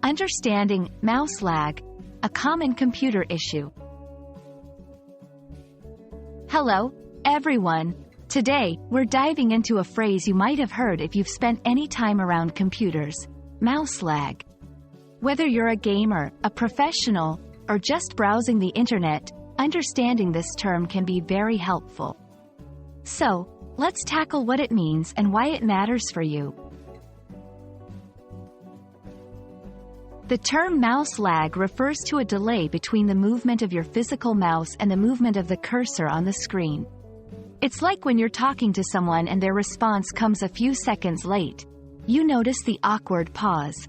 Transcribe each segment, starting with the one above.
Understanding mouse lag, a common computer issue. Hello, everyone. Today, we're diving into a phrase you might have heard if you've spent any time around computers: mouse lag. Whether you're a gamer, a professional, or just browsing the internet, understanding this term can be very helpful. So, let's tackle what it means and why it matters for you. The term mouse lag refers to a delay between the movement of your physical mouse and the movement of the cursor on the screen. It's like when you're talking to someone and their response comes a few seconds late. You notice the awkward pause.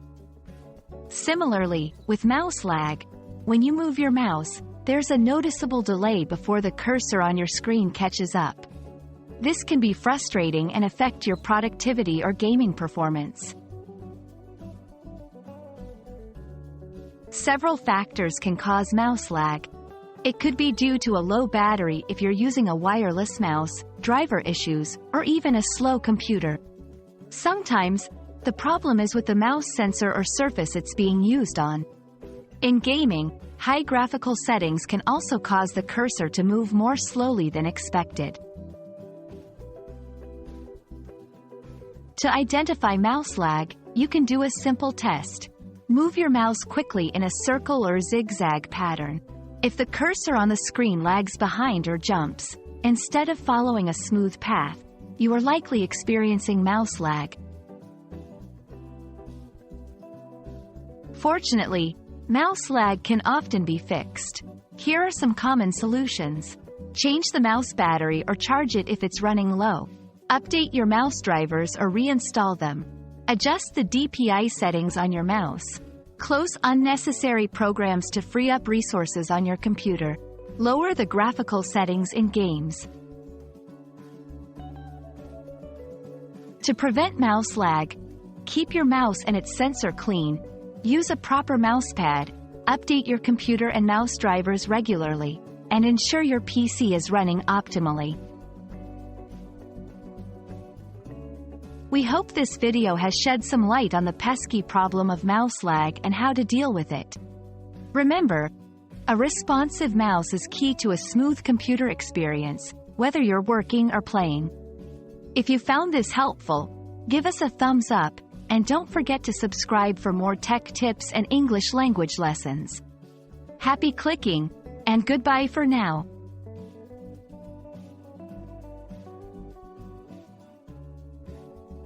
Similarly, with mouse lag, when you move your mouse, there's a noticeable delay before the cursor on your screen catches up. This can be frustrating and affect your productivity or gaming performance. Several factors can cause mouse lag. It could be due to a low battery if you're using a wireless mouse, driver issues, or even a slow computer. Sometimes, the problem is with the mouse sensor or surface it's being used on. In gaming, high graphical settings can also cause the cursor to move more slowly than expected. To identify mouse lag, you can do a simple test. Move your mouse quickly in a circle or zigzag pattern. If the cursor on the screen lags behind or jumps, instead of following a smooth path, you are likely experiencing mouse lag. Fortunately, mouse lag can often be fixed. Here are some common solutions. Change the mouse battery or charge it if it's running low. Update your mouse drivers or reinstall them. Adjust the DPI settings on your mouse. Close unnecessary programs to free up resources on your computer. Lower the graphical settings in games. To prevent mouse lag, keep your mouse and its sensor clean. Use a proper mousepad. Update your computer and mouse drivers regularly, and ensure your PC is running optimally. We hope this video has shed some light on the pesky problem of mouse lag and how to deal with it. Remember, a responsive mouse is key to a smooth computer experience, whether you're working or playing. If you found this helpful, give us a thumbs up, and don't forget to subscribe for more tech tips and English language lessons. Happy clicking, and goodbye for now.